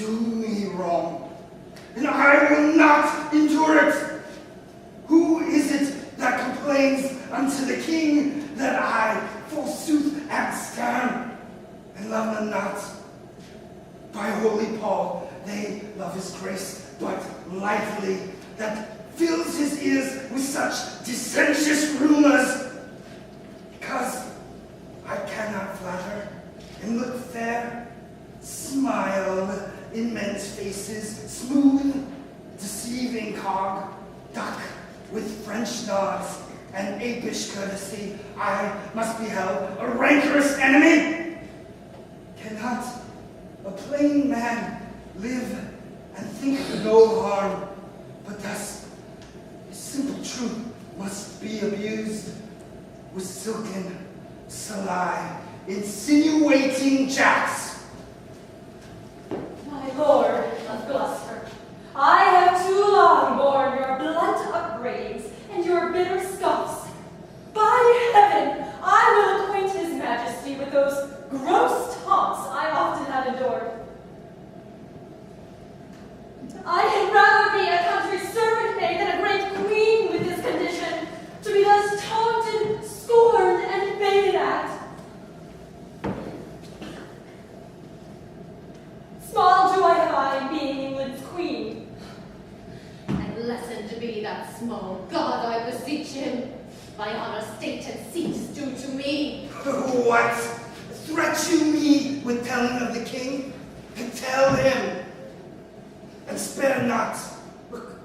do me wrong, and I will not endure it. Who is it that complains unto the king that I, forsooth, am stern, and love them not? By holy Paul, they love his grace, but lightly, that fills his ears with such dissentious rumors. Because I cannot flatter and look fair, smile in men's faces, smooth, deceiving cog, duck with French nods and apish courtesy. I must be held a rancorous enemy. Cannot a plain man live and think no harm, but thus simple truth must be abused with silken, sly, insinuating jacks. My lord of Gloucester, I have too long borne your blunt upbraidings and your bitter scoffs. By heaven, I will acquaint his majesty with those gross taunts I often have endured. I had rather be a country servant maid than a great queen with this condition, to be thus taunted, scorned, and baited at. Small joy have I in being England's queen. And lessen to be that small god, I beseech him. My honor, state, and seat is due to me. What? Threat you me with telling of the king? Tell him, and spare not. Look,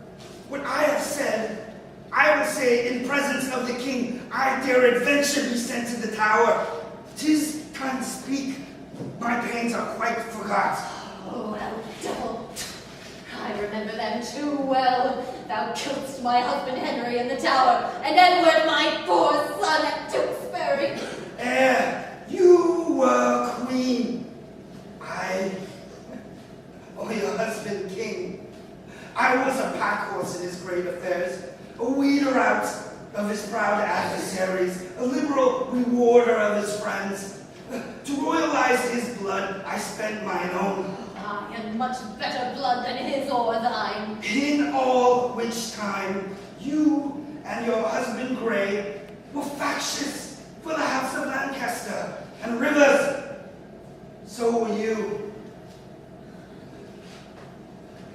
what I have said, I will say in presence of the king. I dare adventure be sent to the tower. 'Tis time to speak. My pains are quite forgot. Oh, thou devil! I remember them too well. Thou killedst my husband Henry in the tower, and Edward my poor son at Tewkesbury. You were queen. Oh, your husband king. I was a pack horse in his great affairs, a weeder out of his proud adversaries, a liberal rewarder of his friends. To royalize his blood, I spent mine own. I am much better blood than his or thine. In all which time, you and your husband Grey were factious for the house of Lancaster and Rivers. So were you.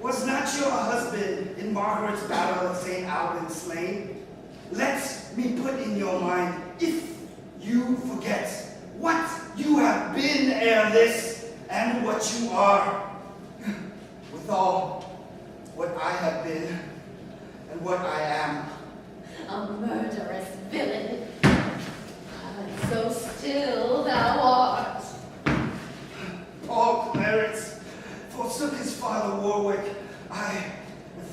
Was not your husband in Margaret's battle of St. Albans slain? Let me put in your mind, if you forget, what you have been ere this, and what you are. Withal, what I have been, and what I am. A murderous villain. And so still thou art. Paul Clarence forsook his father Warwick, and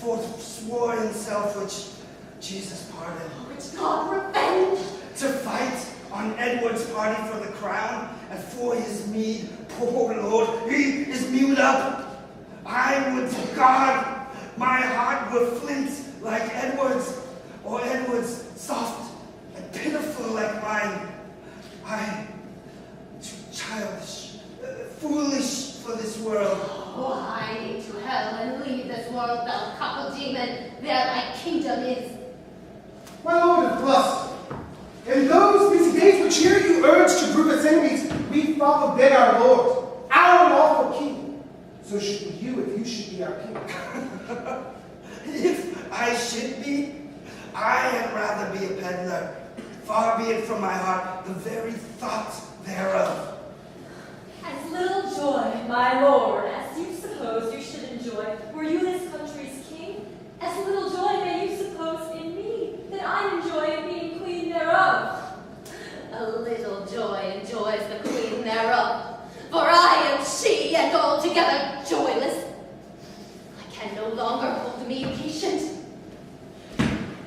forswore himself, which Jesus pardoned. Which God revenge! To fight on Edward's party for the crown, and for his meed, poor lord, he is mewed up. I would to God my heart were flint like Edward's, or Edward's soft and pitiful like mine. I too childish, foolish for this world. Fly to hell and leave this world, thou cockle demon. There thy kingdom is. My lord of Gloucester, in those busy days which here you urge to prove its enemies, we follow then our lord, our lawful king. So should be you if you should be our king. If I should be, I had rather be a peddler. Far be it from my heart the very thought thereof. As little joy, my lord, as you suppose you should enjoy, were you this country's king, as little joy may you suppose in me, that I enjoy in being queen thereof. A little joy enjoys the queen thereof, for I am she, and altogether joyless. I can no longer hold me patient.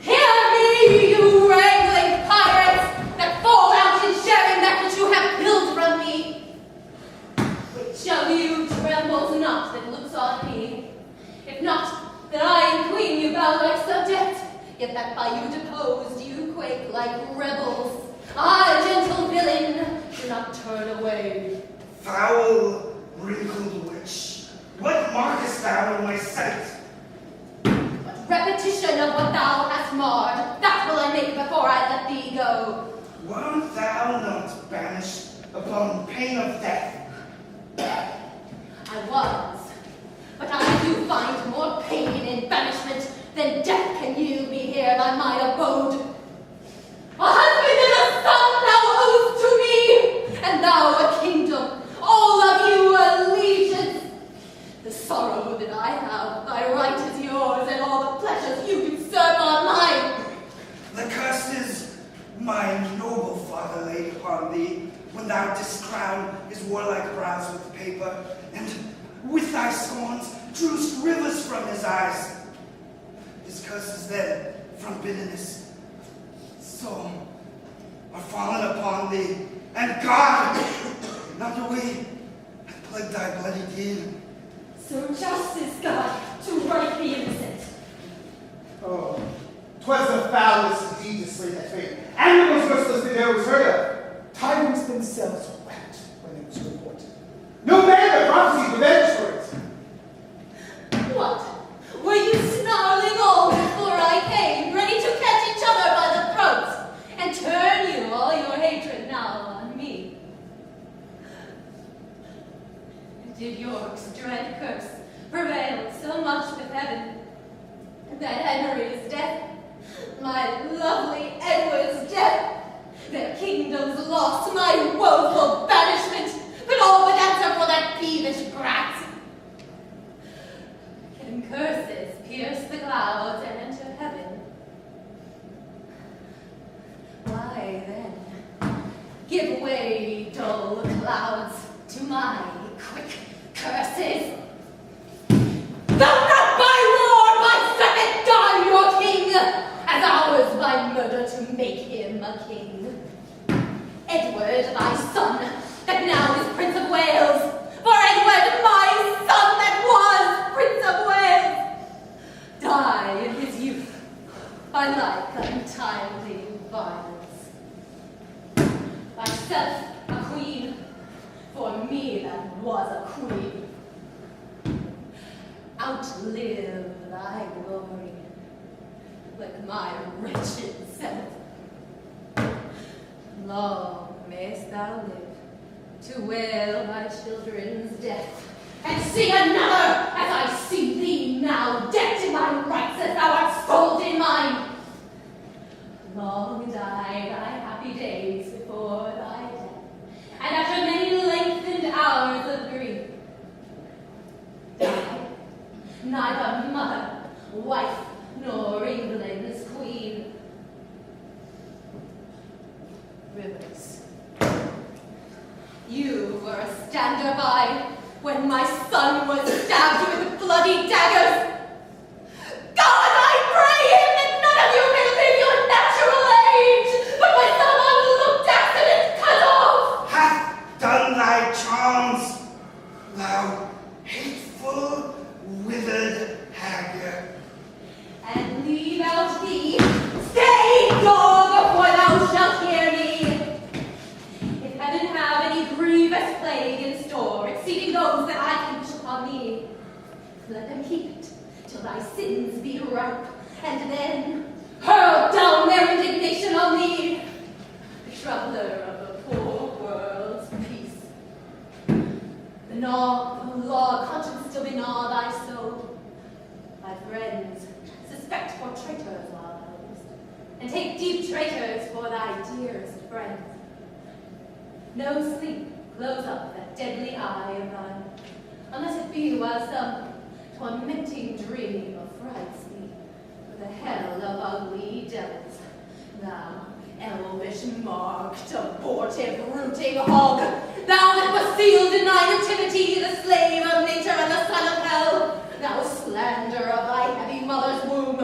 Hear me, you wrangling pirates, that fall out in sharing that which you have built from me. Which of you trembles not that looks on me? If not, that I am queen you bow like subject, yet that by you deposed you quake like rebels. I, gentle villain, do not turn away. Foul, wrinkled witch, what of my sight. But repetition of what thou hast marred, that will I make before I let thee go. Wert thou not banished upon pain of death? I was, but I do find more pain in banishment than death can yield me here by my abode. A husband and a son thou owest to me, and thou a kingdom, all of you allegiance. The sorrow that I have, by right is yours, and all the pleasures you conserve are mine. The curses my noble father laid upon thee, when thou didst crown his warlike brows with paper, and with thy scorns drewest rivers from his eyes. His curses then, from bitterness, so are fallen upon thee, and God, not the way, hath plagued thy bloody deed. So just is God to right the innocent. Oh, 'twas the foulest deed to slay that fate, and the most merciless that ever was heard of. Tyrants themselves wept when it was reported. No man but prophecy revenge for it. What? Were you snarling all before I came, ready to catch each other by the throats, and turn you all your hatred now on me? Did York's dread curse prevail so much with heaven, that Henry's death, my lovely Edward's death, their kingdom's lost, my woeful banishment, could all but answer for that peevish brat? Can curses pierce the clouds and enter heaven? Why then, give way, dull clouds, to my quick curses. Thou not by war, by second die your king, as ours by murder to make him a king. Edward, thy son, that now is Prince of Wales, for Edward, my son, that was Prince of Wales, die in his youth by like untimely violence. Thyself a queen, for me that was a queen. Outlive thy glory, like my wretched self. Long mayst thou live to wail thy children's death, and see another as I see thee now, decked in my rights as thou art scolded in mine. Long died thy happy days before thy death, and after many lengthened hours of grief, died neither mother, wife, nor England's queen. Rivers, you were a stander by when my son was stabbed with bloody daggers. God, I pray him that none of you may live your natural age, but by some unlooked accident cut off. Hath done thy charms, thou hateful, withered hag. And leave out thee. Stay, dog, for thou shalt hear me. If heaven have any grievous plague in store, exceeding those that I can wish upon thee, let them keep it till thy sins be ripe, and then hurl down their indignation on thee, the troubler of the poor world's peace. The law, conscience still begnaw thy soul. My friends, suspect for traitors lives, and take deep traitors for thy dearest friends. No sleep close up that deadly eye of thine, unless it be while some tormenting dream affrights thee with a hell of ugly devils. Thou elvish marked, abortive, rooting hog, thou that was sealed in thy nativity, the slave of nature and the son of hell, thou slander of thy heavy mother's womb,